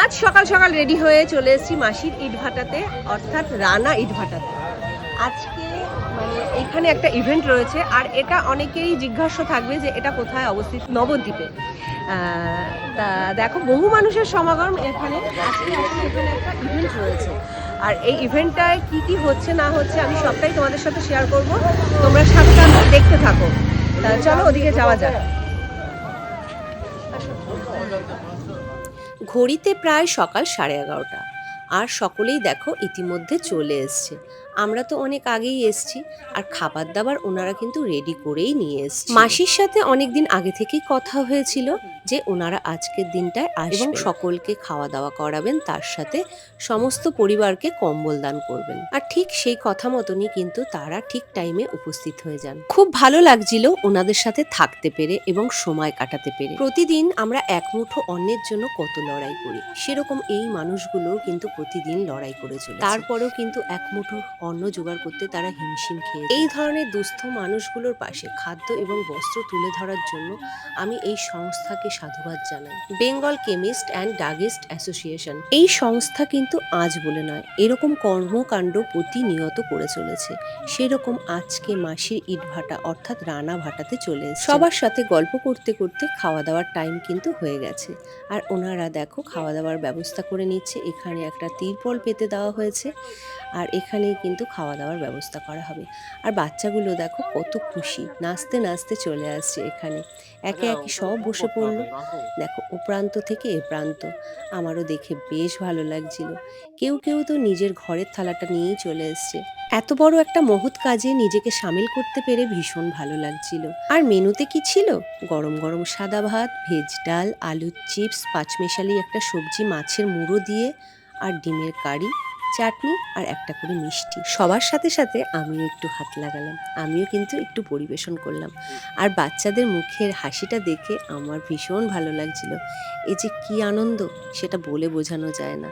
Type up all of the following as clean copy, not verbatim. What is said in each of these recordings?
আজ সকাল সকাল রেডি হয়ে চলে এসেছি মাসির ইটভাটাতে, অর্থাৎ রানা ইটভাটাতে। আজকে মানে এখানে একটা ইভেন্ট রয়েছে, আর এটা অনেকেরই জিজ্ঞাসা থাকবে যে এটা কোথায় অবস্থিত। নবদ্বীপে। তা দেখো বহু মানুষের সমাগম এখানে। আজকে আসলে এখানে একটা ইভেন্ট রয়েছে, আর এই ইভেন্টটায় কি কি হচ্ছে না হচ্ছে আমি সবটাই তোমাদের সাথে শেয়ার করব। তোমরা সাথে সাথে দেখতে থাকো। তা চলো ওদিকে যাওয়া যাক। ঘড়িতে প্রায় সকাল 11:30, আর সকলেই দেখো ইতিমধ্যে চলে এসছে। আমরা তো অনেক আগেই এসছি, আর খাবার দাবার ওনারা কিন্তু রেডি করেই নিয়ে এসছে। মাসির সাথে অনেকদিন আগে থেকেই কথা হয়েছিল যে ওনারা আজকের দিনটায় আসবেন এবং সকলকে খাওয়া দাওয়া করাবেন, তার সাথে সমস্ত পরিবারকে কম্বল দান করবেন। আর ঠিক সেই কথা মতনই কিন্তু তারা ঠিক টাইমে উপস্থিত হয়ে যান। খুব ভালো লাগছিল ওনাদের সাথে থাকতে পেরে এবং সময় কাটাতে পেরে। প্রতিদিন আমরা এক মুঠো অন্যের জন্য কত লড়াই করি, সেরকম এই মানুষগুলো কিন্তু প্রতিদিন লড়াই করে চলে। তারপরেও কিন্তু এক মুঠো অন্ন জোগাড় করতে তারা হিমশিম খেয়ে। এই ধরনের দুস্থ মানুষগুলোর পাশে খাদ্য এবং বস্ত্র তুলে ধরার জন্য আমি এই সংস্থাকে সাধুবাদ জানাই। Bengal chemist and druggist association. এই সংস্থা কিন্তু আজ বলে নয়, এরকম কর্মকাণ্ড প্রতিনিয়ত করে চলেছে। সেরকম আজকে মাসির ইটভাটা অর্থাৎ রানা ভাটাতে চলে এসেছে। সবার সাথে গল্প করতে করতে খাওয়া দাওয়ার টাইম কিন্তু হয়ে গেছে, আর ওনারা দেখো খাওয়া দাওয়ার ব্যবস্থা করে নিচ্ছে। এখানে একটা তিরপল পেতে দেওয়া হয়েছে, আর এখানেই কিন্তু খাওয়া দাওয়ার ব্যবস্থা করা হবে। আর বাচ্চাগুলো দেখো কত খুশি, নাচতে নাচতে চলে আসছে এখানে। একে একে সব বসে পড়লো। দেখো ও প্রান্ত থেকে এ প্রান্ত। আমারও দেখে বেশ ভালো লাগছিল। কেউ কেউ তো নিজের ঘরের থালাটা নিয়েই চলে এসছে। এত বড় একটা মহৎ কাজে নিজেকে সামিল করতে পেরে ভীষণ ভালো লাগছিল। আর মেনুতে কি ছিল? গরম গরম সাদা ভাত, ভেজ ডাল, আলুর চিপস, পাঁচমেশালি একটা সবজি মাছের মুড়ো দিয়ে, আর ডিমের কারি, চাটনি, আর একটা করে মিষ্টি। সবার সাথে সাথে আমিও একটু হাত লাগালাম, আমিও কিন্তু একটু পরিবেশন করলাম। আর বাচ্চাদের মুখের হাসিটা দেখে আমার ভীষণ ভালো লাগছিল। এই যে কি আনন্দ, সেটা বলে বোঝানো যায় না।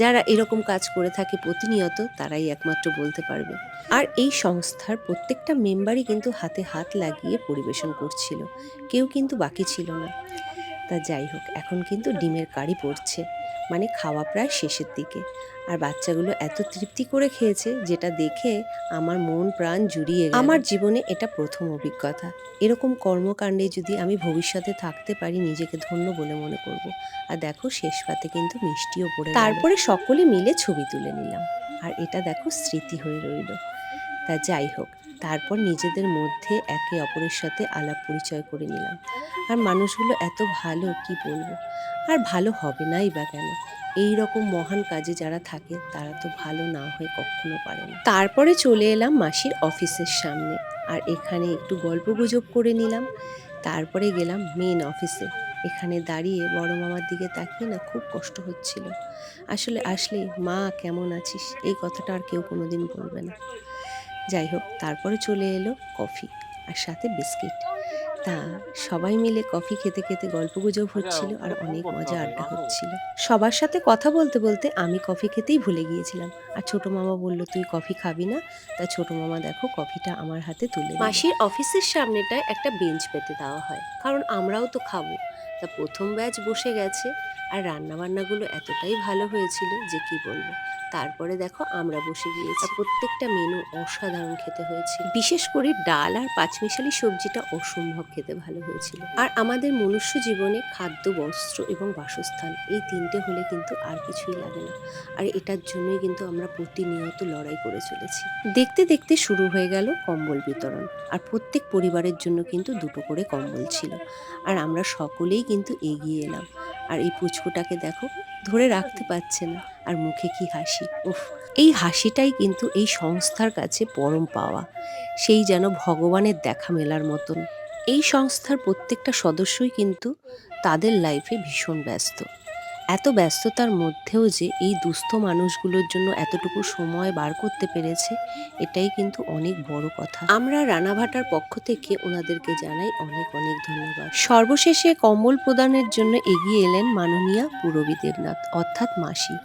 যারা এরকম কাজ করে থাকে প্রতিনিয়ত, তারাই একমাত্র বলতে পারবে। আর এই সংস্থার প্রত্যেকটা মেম্বারই কিন্তু হাতে হাত লাগিয়ে পরিবেশন করছিল, কেউ কিন্তু বাকি ছিল না। তা যাই হোক, এখন কিন্তু ডিমের কারি পড়ছে, মানে খাওয়া প্রায় শেষের দিকে। আর বাচ্চাগুলো এত তৃপ্তি করে খেয়েছে, যেটা দেখে আমার মন প্রাণ জুড়িয়ে গেল। আমার জীবনে এটা প্রথম অভিজ্ঞতা। এরকম কর্মকাণ্ডে যদি আমি ভবিষ্যতে থাকতে পারি, নিজেকে ধন্য বলে মনে করব। আর দেখো শেষ পাতে কিন্তু মিষ্টিও পড়ে গেল। তারপরে সকলে মিলে ছবি তুলে নিলাম, আর এটা দেখো স্মৃতি হয়ে রইল। তা যাই হোক, তারপর নিজেদের মধ্যে একে অপরের সাথে আলাপ পরিচয় করে নিলাম। আর মানুষগুলো এত ভালো, কি বলবো। আর ভালো হবে নাই বা কেন? এই রকম মহান কাজে যারা থাকে তারা তো ভালো না হয়ে কখনো পারে না। তারপরে চলে এলাম মাসির অফিসের সামনে, আর এখানে একটু গল্পগুজব করে নিলাম। তারপরে গেলাম মেন অফিসে। এখানে দাঁড়িয়ে বড় মামার দিকে তাকিয়ে না খুব কষ্ট হচ্ছিল। আসলে আসলে মা কেমন আছিস, এই কথাটা আর কেউ কোনোদিন বলবে না। যাই হোক, তারপরে চলে এলো কফি, আর সাথে বিস্কিট। তা সবাই মিলে কফি খেতে খেতে গল্পগুজব হচ্ছিল, আর অনেক মজা আড্ডা হচ্ছিল। সবার সাথে কথা বলতে বলতে আমি কফি খেতেই ভুলে গিয়েছিলাম। আর ছোট মামা বলল, তুই কফি খাবি না? তা ছোট মামা দেখো কফিটা আমার হাতে তুলে দিল। মাসির অফিসের সামনেটায় একটা বেঞ্চ পেতে দেওয়া হয়, কারণ আমরাও তো খাবো। তা প্রথম ব্যাচ বসে গেছে, আর রান্নাবান্নাগুলো এতটাই ভালো হয়েছিল যে কি বলবো। তারপরে দেখো আমরা বসে গিয়েছি। প্রত্যেকটা মেনু অসাধারণ খেতে হয়েছে, বিশেষ করে ডাল আর পাঁচমিশালি সবজিটা অসম্ভব খেতে ভালো হয়েছিল। আর আমাদের মনুষ্য জীবনে খাদ্য, বস্ত্র এবং বাসস্থান, এই তিনটে হলে কিন্তু আর কিছুই লাগে না। আর এটার জন্যই কিন্তু আমরা প্রতিনিয়ত লড়াই করে চলেছি। দেখতে দেখতে শুরু হয়ে গেল কম্বল বিতরণ, আর প্রত্যেক পরিবারের জন্য কিন্তু দুটো করে কম্বল ছিল। আর আমরা সকলেই কিন্তু এগিয়ে এলাম। আর এই পুচকুটাকে দেখো, ধরে রাখতে পারছে না, আর মুখে কি হাসি! উফ, এই হাসিটাই কিন্তু এই সংস্থার কাছে পরম পাওয়া। সেই যেন ভগবানের দেখা মেলার মতন। এই সংস্থার প্রত্যেকটা সদস্যই কিন্তু তাদের লাইফে ভীষণ ব্যস্ত। এত ব্যস্ততার মধ্যেও যে এই দুস্থ মানুষগুলোর জন্য এতটুকু সময় বার করতে পেরেছে, এটাই কিন্তু অনেক বড় কথা। আমরা রানাভাটার পক্ষ থেকে ওনাদেরকে জানাই অনেক অনেক ধন্যবাদ। সর্বশেষে কম্বল প্রদানের জন্য এগিয়ে এলেন মাননীয়া পূরবী দেবনাথ, অর্থাৎ মাসি,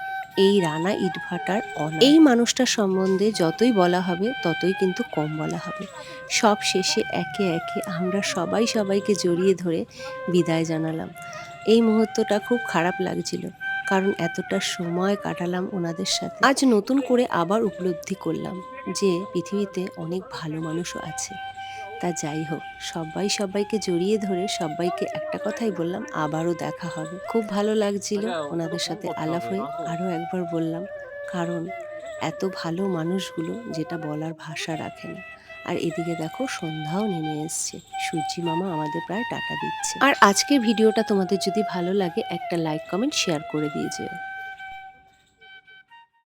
এই রানা ইটভাটার অনার। এই মানুষটার সম্বন্ধে যতই বলা হবে ততই কিন্তু কম বলা হবে। সব শেষে একে একে আমরা সবাই সবাইকে জড়িয়ে ধরে বিদায় জানালাম। এই মুহূর্তটা খুব খারাপ লাগছিল, কারণ এতটা সময় কাটালাম ওনাদের সাথে। আজ নতুন করে আবার উপলব্ধি করলাম যে পৃথিবীতে অনেক ভালো মানুষও আছে। তা যাই হোক, সবাই সবাইকে জড়িয়ে ধরে সবাইকে একটা কথাই বললাম, আবারও দেখা হবে। খুব ভালো লাগছিল ওনাদের সাথে আলাপ হয়ে। আরও একবার বললাম, কারণ এত ভালো মানুষগুলো যেটা বলার ভাষা রাখে না। আর এদিকে দেখো সন্ধ্যাও নেমে এসছে, সূর্যি মামা আমাদের প্রায় টাটা দিচ্ছে। আর আজকের ভিডিওটা তোমাদের যদি ভালো লাগে একটা লাইক কমেন্ট শেয়ার করে দিয়ে যেও।